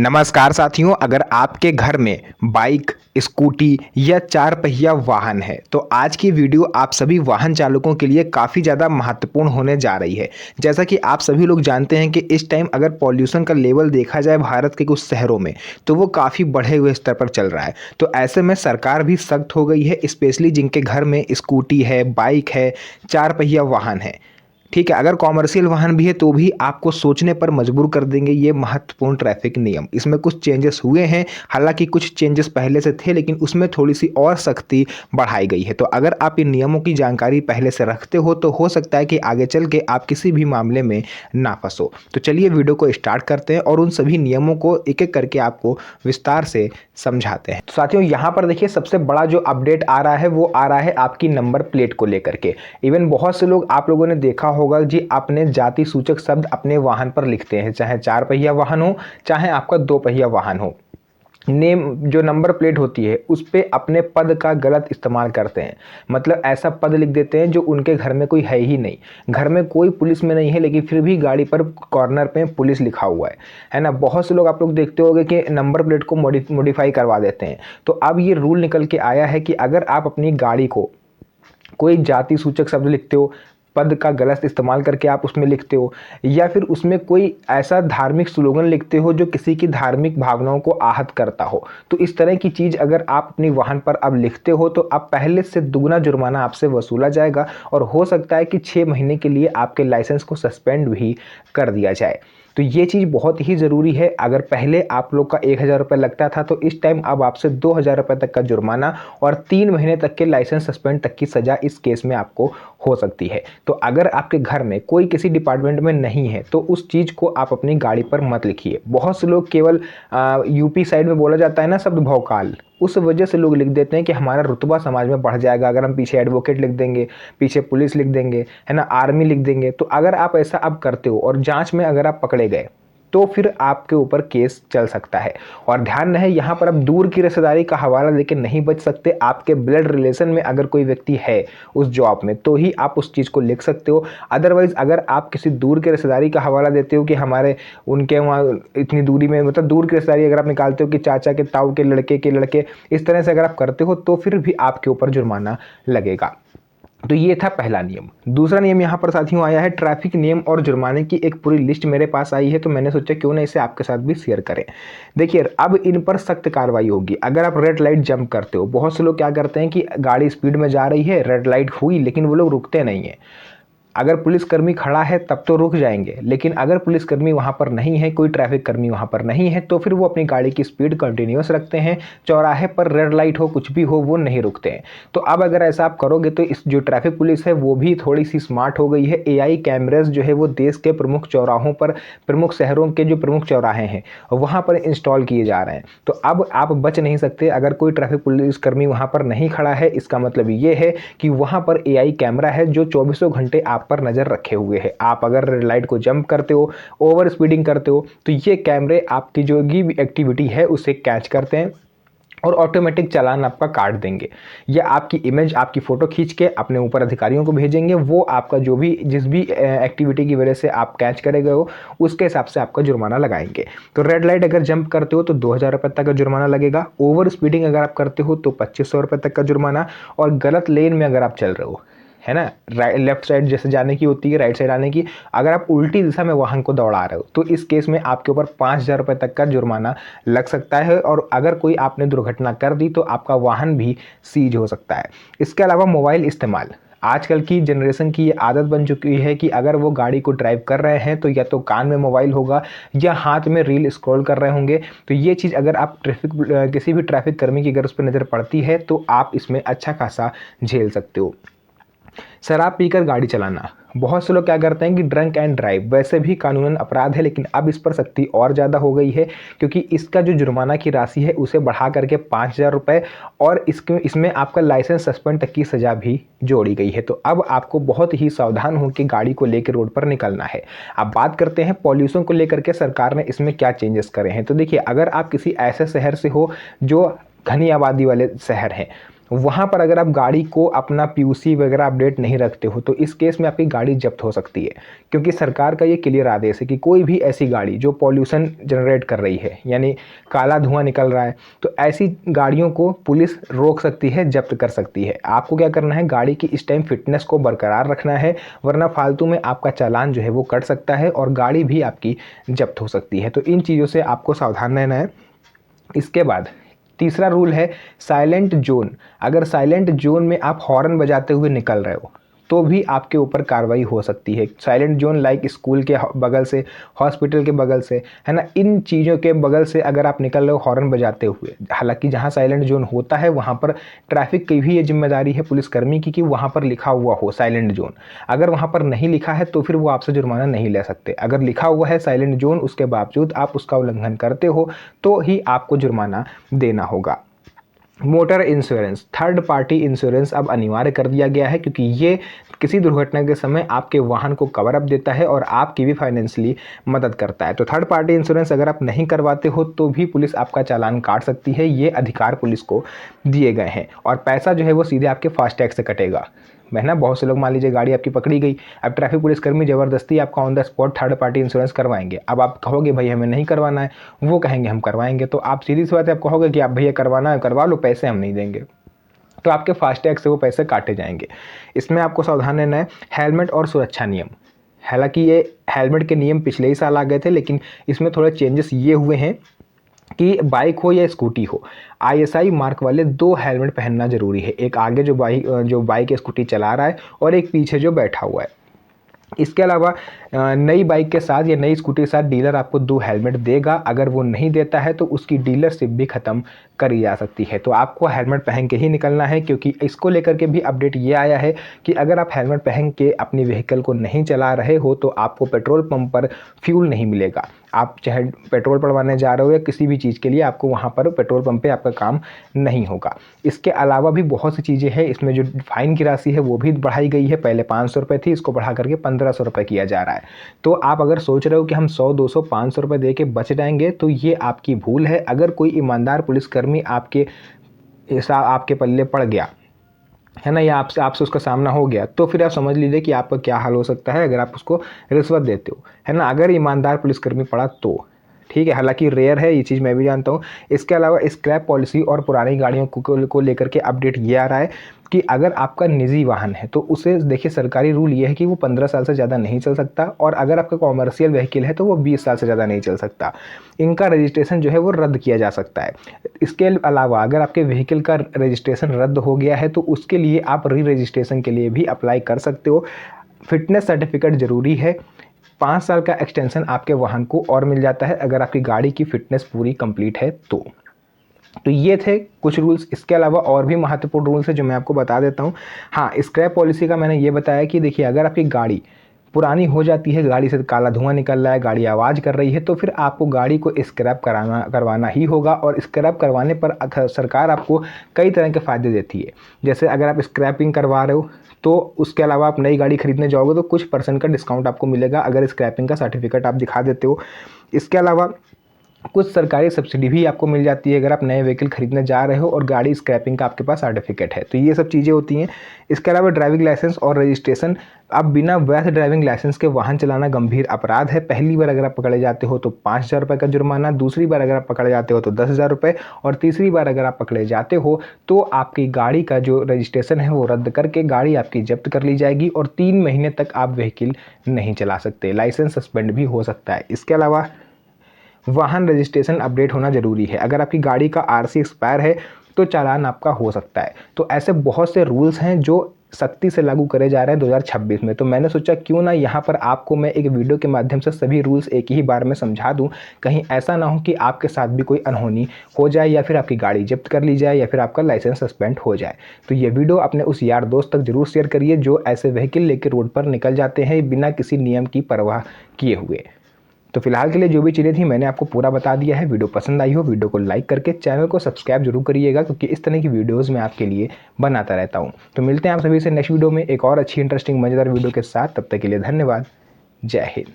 नमस्कार साथियों, अगर आपके घर में बाइक, स्कूटी या चार पहिया वाहन है तो आज की वीडियो आप सभी वाहन चालकों के लिए काफ़ी ज़्यादा महत्वपूर्ण होने जा रही है। जैसा कि आप सभी लोग जानते हैं कि इस टाइम अगर पॉल्यूशन का लेवल देखा जाए भारत के कुछ शहरों में तो वो काफ़ी बढ़े हुए स्तर पर चल रहा है। तो ऐसे में सरकार भी सख्त हो गई है, स्पेशली जिनके घर में स्कूटी है, बाइक है, चार पहिया वाहन है। ठीक है, अगर कॉमर्शियल वाहन भी है तो भी आपको सोचने पर मजबूर कर देंगे ये महत्वपूर्ण ट्रैफिक नियम। इसमें कुछ चेंजेस हुए हैं, हालांकि कुछ चेंजेस पहले से थे लेकिन उसमें थोड़ी सी और सख्ती बढ़ाई गई है। तो अगर आप इन नियमों की जानकारी पहले से रखते हो तो हो सकता है कि आगे चल के आप किसी भी मामले में ना फंसो। तो चलिए वीडियो को स्टार्ट करते हैं और उन सभी नियमों को एक एक करके आपको विस्तार से समझाते हैं। तो साथियों, यहाँ पर देखिए सबसे बड़ा जो अपडेट आ रहा है वो आ रहा है आपकी नंबर प्लेट को लेकर के। इवन बहुत से लोग, आप लोगों ने देखा होगा जी, अपने जाति सूचक शब्द अपने वाहन पर लिखते हैं, चाहे चार पहिया वाहन हो चाहे आपका दो पहिया वाहन हो। नेम जो नंबर प्लेट होती है उस पे अपने पद का गलत इस्तेमाल करते हैं। मतलब ऐसा पद लिख देते हैं जो उनके घर में कोई है ही नहीं, घर में कोई पुलिस में नहीं है लेकिन फिर भी गाड़ी पर कॉर्नर पे पुलिस लिखा हुआ है ना। बहुत से लोग आप लोग देखते होंगे कि नंबर प्लेट को मॉडिफाई करवा देते हैं। तो अब ये रूल निकल के आया है कि अगर आप अपनी गाड़ी को कोई जाति सूचक शब्द लिखते हो, पद का गलत इस्तेमाल करके आप उसमें लिखते हो, या फिर उसमें कोई ऐसा धार्मिक स्लोगन लिखते हो जो किसी की धार्मिक भावनाओं को आहत करता हो, तो इस तरह की चीज़ अगर आप अपनी वाहन पर अब लिखते हो तो अब पहले से दुगना जुर्माना आपसे वसूला जाएगा और हो सकता है कि 6 महीने के लिए आपके लाइसेंस को सस्पेंड भी कर दिया जाए। तो ये चीज़ बहुत ही ज़रूरी है। अगर पहले आप लोग का 1,000 रुपये लगता था तो इस टाइम अब आपसे 2,000 रुपये तक का जुर्माना और 3 महीने तक के लाइसेंस सस्पेंड तक की सज़ा इस केस में आपको हो सकती है। तो अगर आपके घर में कोई किसी डिपार्टमेंट में नहीं है तो उस चीज़ को आप अपनी गाड़ी पर मत लिखिए। बहुत से लोग केवल यूपी साइड में बोला जाता है ना शब्द भौकाल, उस वजह से लोग लिख देते हैं कि हमारा रुतबा समाज में बढ़ जाएगा अगर हम पीछे एडवोकेट लिख देंगे, पीछे पुलिस लिख देंगे, है ना, आर्मी लिख देंगे। तो अगर आप ऐसा अब करते हो और जांच में अगर आप पकड़े गए तो फिर आपके ऊपर केस चल सकता है। और ध्यान रहे, यहाँ पर आप दूर की रिश्तेदारी का हवाला लेकर नहीं बच सकते। आपके ब्लड रिलेशन में अगर कोई व्यक्ति है उस जॉब में तो ही आप उस चीज़ को लिख सकते हो। अदरवाइज अगर आप किसी दूर के रिश्तेदारी का हवाला देते हो कि हमारे उनके वहाँ इतनी दूरी में, मतलब दूर की रिश्तेदारी अगर आप निकालते हो कि चाचा के ताऊ के लड़के, इस तरह से अगर आप करते हो तो फिर भी आपके ऊपर जुर्माना लगेगा। तो ये था पहला नियम। दूसरा नियम यहाँ पर साथियों आया है ट्रैफिक नियम और जुर्माने की एक पूरी लिस्ट मेरे पास आई है, तो मैंने सोचा क्यों ना इसे आपके साथ भी शेयर करें। देखिए, अब इन पर सख्त कार्रवाई होगी अगर आप रेड लाइट जंप करते हो। बहुत से लोग क्या करते हैं कि गाड़ी स्पीड में जा रही है, रेड लाइट हुई लेकिन वो लोग रुकते नहीं है। अगर पुलिसकर्मी खड़ा है तब तो रुक जाएंगे, लेकिन अगर पुलिसकर्मी वहाँ पर नहीं है, कोई ट्रैफिक कर्मी वहाँ पर नहीं है, तो फिर वो अपनी गाड़ी की स्पीड कंटिन्यूस रखते हैं। चौराहे पर रेड लाइट हो कुछ भी हो वो नहीं रुकते हैं। तो अब अगर ऐसा आप करोगे तो इस जो ट्रैफिक पुलिस है वो भी थोड़ी सी स्मार्ट हो गई है। एआई कैमरेज जो है वो देश के प्रमुख चौराहों पर, प्रमुख शहरों के जो प्रमुख चौराहे हैं वहाँ पर इंस्टॉल किए जा रहे हैं। तो अब आप बच नहीं सकते। अगर कोई ट्रैफिक पुलिसकर्मी वहाँ पर नहीं खड़ा है, इसका मतलब ये है कि वहाँ पर एआई कैमरा है जो 24 घंटे आप पर नज़र रखे हुए है। आप अगर रेड लाइट को जंप करते हो, ओवर स्पीडिंग करते हो, तो ये कैमरे आपकी जो भी एक्टिविटी है उसे कैच करते हैं और ऑटोमेटिक चालान आपका काट देंगे, या आपकी इमेज, आपकी फ़ोटो खींच के अपने ऊपर अधिकारियों को भेजेंगे। वो आपका जो भी जिस भी एक्टिविटी की वजह से आप कैच करे गए हो उसके हिसाब से आपका जुर्माना लगाएंगे। तो रेड लाइट अगर जंप करते हो तो 2,000 रुपये तक का जुर्माना लगेगा। ओवर स्पीडिंग अगर आप करते हो तो 2,500 रुपये तक का जुर्माना। और गलत लेन में अगर आप चल रहे हो, है ना, लेफ्ट साइड जैसे जाने की होती है, राइट साइड आने की, अगर आप उल्टी दिशा में वाहन को दौड़ा रहे हो तो इस केस में आपके ऊपर 5,000 रुपये तक का जुर्माना लग सकता है। और अगर कोई आपने दुर्घटना कर दी तो आपका वाहन भी सीज हो सकता है। इसके अलावा मोबाइल इस्तेमाल, आजकल की जनरेशन की ये आदत बन चुकी है कि अगर वो गाड़ी को ड्राइव कर रहे हैं तो या तो कान में मोबाइल होगा या हाथ में रील स्क्रॉल कर रहे होंगे। तो ये चीज़ अगर आप किसी भी ट्रैफिक कर्मी की अगर उस पर नज़र पड़ती है तो आप इसमें अच्छा खासा झेल सकते हो। शराब पीकर गाड़ी चलाना, बहुत से लोग क्या करते हैं कि ड्रंक एंड ड्राइव वैसे भी कानूनन अपराध है, लेकिन अब इस पर सख्ती और ज़्यादा हो गई है क्योंकि इसका जो जुर्माना की राशि है उसे बढ़ा करके 5,000 रुपये और इसमें आपका लाइसेंस सस्पेंड तक की सज़ा भी जोड़ी गई है। तो अब आपको बहुत ही सावधान होकर गाड़ी को लेकर रोड पर निकलना है। अब बात करते हैं पॉल्यूशन को लेकर के सरकार ने इसमें क्या चेंजेस करे हैं। तो देखिए, अगर आप किसी ऐसे शहर से हो जो घनी आबादी वाले शहर हैं वहाँ पर अगर आप गाड़ी को अपना पीयूसी वगैरह अपडेट नहीं रखते हो तो इस केस में आपकी गाड़ी जब्त हो सकती है, क्योंकि सरकार का ये क्लियर आदेश है कि कोई भी ऐसी गाड़ी जो पॉल्यूशन जनरेट कर रही है यानी काला धुआं निकल रहा है, तो ऐसी गाड़ियों को पुलिस रोक सकती है, जब्त कर सकती है। आपको क्या करना है, गाड़ी की इस टाइम फिटनेस को बरकरार रखना है, वरना फालतू में आपका चालान जो है वो कट सकता है और गाड़ी भी आपकी जब्त हो सकती है। तो इन चीज़ों से आपको सावधान रहना है। इसके बाद तीसरा रूल है साइलेंट जोन। अगर साइलेंट जोन में आप हॉर्न बजाते हुए निकल रहे हो तो भी आपके ऊपर कार्रवाई हो सकती है। साइलेंट जोन लाइक स्कूल के बगल से, हॉस्पिटल के बगल से, है ना, इन चीज़ों के बगल से अगर आप निकल रहे हो हॉर्न बजाते हुए, हालांकि जहां साइलेंट जोन होता है वहां पर ट्रैफिक की भी ये जिम्मेदारी है पुलिसकर्मी की कि वहां पर लिखा हुआ हो साइलेंट जोन। अगर वहां पर नहीं लिखा है तो फिर वो आपसे जुर्माना नहीं ले सकते। अगर लिखा हुआ है साइलेंट जोन उसके बावजूद आप उसका उल्लंघन करते हो तो ही आपको जुर्माना देना होगा। Motor insurance, third party insurance अब अनिवार्य कर दिया गया है, क्योंकि ये किसी दुर्घटना के समय आपके वाहन को कवर अप देता है और आपकी भी फाइनेंशियली मदद करता है। तो थर्ड पार्टी इंश्योरेंस अगर आप नहीं करवाते हो तो भी पुलिस आपका चालान काट सकती है। ये अधिकार पुलिस को दिए गए हैं और पैसा जो है वो सीधे आपके फास्टैग से कटेगा। है ना, बहुत से लोग मान लीजिए गाड़ी आपकी पकड़ी गई, अब ट्रैफिक पुलिसकर्मी ज़बरदस्ती आपका on the spot third party insurance करवाएंगे। अब आप कहोगे भाई हमें नहीं करवाना है, वो कहेंगे हम करवाएंगे, तो आप सीधी सी बात है, आप कहोगे कि आप भैया करवाना है करवा लो, पैसे हम नहीं देंगे, तो आपके फास्टैग से वो पैसे काटे जाएंगे। इसमें आपको सावधान रहना है। हेलमेट और सुरक्षा नियम, हालांकि ये हेलमेट के नियम पिछले ही साल आ गए थे, लेकिन इसमें थोड़े चेंजेस ये हुए हैं कि बाइक हो या स्कूटी हो, आईएसआई मार्क वाले 2 हेलमेट पहनना जरूरी है। एक आगे जो बाइक या स्कूटी चला रहा है और एक पीछे जो बैठा हुआ है। इसके अलावा नई बाइक के साथ या नई स्कूटी के साथ डीलर आपको 2 हेलमेट देगा। अगर वो नहीं देता है तो उसकी डीलरशिप भी ख़त्म करी जा सकती है। तो आपको हेलमेट पहन के ही निकलना है, क्योंकि इसको लेकर के भी अपडेट ये आया है कि अगर आप हेलमेट पहन के अपनी व्हीकल को नहीं चला रहे हो तो आपको पेट्रोल पंप पर फ्यूल नहीं मिलेगा। आप चाहे पेट्रोल पड़वाने जा रहे हो या किसी भी चीज़ के लिए, आपको वहाँ पर पेट्रोल पंप पे आपका काम नहीं होगा। इसके अलावा भी बहुत सी चीज़ें हैं। इसमें जो फाइन की राशि है वो भी बढ़ाई गई है। पहले 500 रुपये थी, इसको बढ़ा करके 1500 रुपये किया जा रहा है। तो आप अगर सोच रहे हो कि हम 100, 200, 500 रुपये दे के बच जाएंगे तो ये आपकी भूल है। अगर कोई ईमानदार पुलिसकर्मी आपके पल्ले पड़ गया है ना, या आपसे उसका सामना हो गया, तो फिर आप समझ लीजिए कि आपका क्या हाल हो सकता है अगर आप उसको रिश्वत देते हो, है ना। अगर ईमानदार पुलिसकर्मी पड़ा तो ठीक है, हालांकि रेयर है, ये चीज़ मैं भी जानता हूँ। इसके अलावा स्क्रैप पॉलिसी और पुरानी गाड़ियों को लेकर के अपडेट ये आ रहा है कि अगर आपका निजी वाहन है तो उसे देखिए, सरकारी रूल ये है कि वो 15 साल से ज़्यादा नहीं चल सकता, और अगर आपका कॉमर्शियल व्हीकल है तो वो 20 साल से ज़्यादा नहीं चल सकता। इनका रजिस्ट्रेशन जो है वो रद्द किया जा सकता है। इसके अलावा अगर आपके व्हीकल का रजिस्ट्रेशन रद्द हो गया है तो उसके लिए आप री रजिस्ट्रेशन के लिए भी अप्लाई कर सकते हो। फिटनेस सर्टिफिकेट ज़रूरी है। 5 साल का एक्सटेंशन आपके वाहन को और मिल जाता है अगर आपकी गाड़ी की फिटनेस पूरी कंप्लीट है तो ये थे कुछ रूल्स। इसके अलावा और भी महत्वपूर्ण रूल्स है जो मैं आपको बता देता हूँ। हाँ, स्क्रैप पॉलिसी का मैंने ये बताया कि देखिए, अगर आपकी गाड़ी पुरानी हो जाती है, गाड़ी से काला धुआं निकल रहा है, गाड़ी आवाज़ कर रही है, तो फिर आपको गाड़ी को स्क्रैप करवाना ही होगा। और स्क्रैप करवाने पर सरकार आपको कई तरह के फ़ायदे देती है। जैसे अगर आप स्क्रैपिंग करवा रहे हो तो उसके अलावा आप नई गाड़ी खरीदने जाओगे तो कुछ % का डिस्काउंट आपको मिलेगा अगर स्क्रैपिंग का सर्टिफिकेट आप दिखा देते हो। इसके अलावा कुछ सरकारी सब्सिडी भी आपको मिल जाती है अगर आप नए व्हीकल खरीदने जा रहे हो और गाड़ी स्क्रैपिंग का आपके पास सर्टिफिकेट है। तो ये सब चीज़ें होती हैं। इसके अलावा ड्राइविंग लाइसेंस और रजिस्ट्रेशन, अब बिना वैध ड्राइविंग लाइसेंस के वाहन चलाना गंभीर अपराध है। पहली बार अगर आप पकड़े जाते हो तो 5000 रुपये का जुर्माना, दूसरी बार अगर आप पकड़े जाते हो तो 10,000 रुपये, और तीसरी बार अगर आप पकड़े जाते हो तो आपकी गाड़ी का जो रजिस्ट्रेशन है वो रद्द करके गाड़ी आपकी जब्त कर ली जाएगी और 3 महीने तक आप व्हीकल नहीं चला सकते। लाइसेंस सस्पेंड भी हो सकता है। इसके अलावा वाहन रजिस्ट्रेशन अपडेट होना ज़रूरी है। अगर आपकी गाड़ी का आरसी एक्सपायर है तो चालान आपका हो सकता है। तो ऐसे बहुत से रूल्स हैं जो सख्ती से लागू करे जा रहे हैं 2026 में। तो मैंने सोचा क्यों ना यहाँ पर आपको मैं एक वीडियो के माध्यम से सभी रूल्स एक ही बार में समझा दूँ, कहीं ऐसा ना हो कि आपके साथ भी कोई अनहोनी हो जाए या फिर आपकी गाड़ी जब्त कर ली जाए या फिर आपका लाइसेंस सस्पेंड हो जाए। तो ये वीडियो अपने उस यार दोस्त तक जरूर शेयर करिए जो ऐसे व्हीकल लेकर रोड पर निकल जाते हैं बिना किसी नियम की परवाह किए हुए। तो फिलहाल के लिए जो भी चीज़ें थी मैंने आपको पूरा बता दिया है। वीडियो पसंद आई हो वीडियो को लाइक करके चैनल को सब्सक्राइब जरूर करिएगा, क्योंकि इस तरह की वीडियोस मैं आपके लिए बनाता रहता हूं। तो मिलते हैं आप सभी से नेक्स्ट वीडियो में एक और अच्छी इंटरेस्टिंग मज़ेदार वीडियो के साथ। तब तक के लिए धन्यवाद। जय हिंद।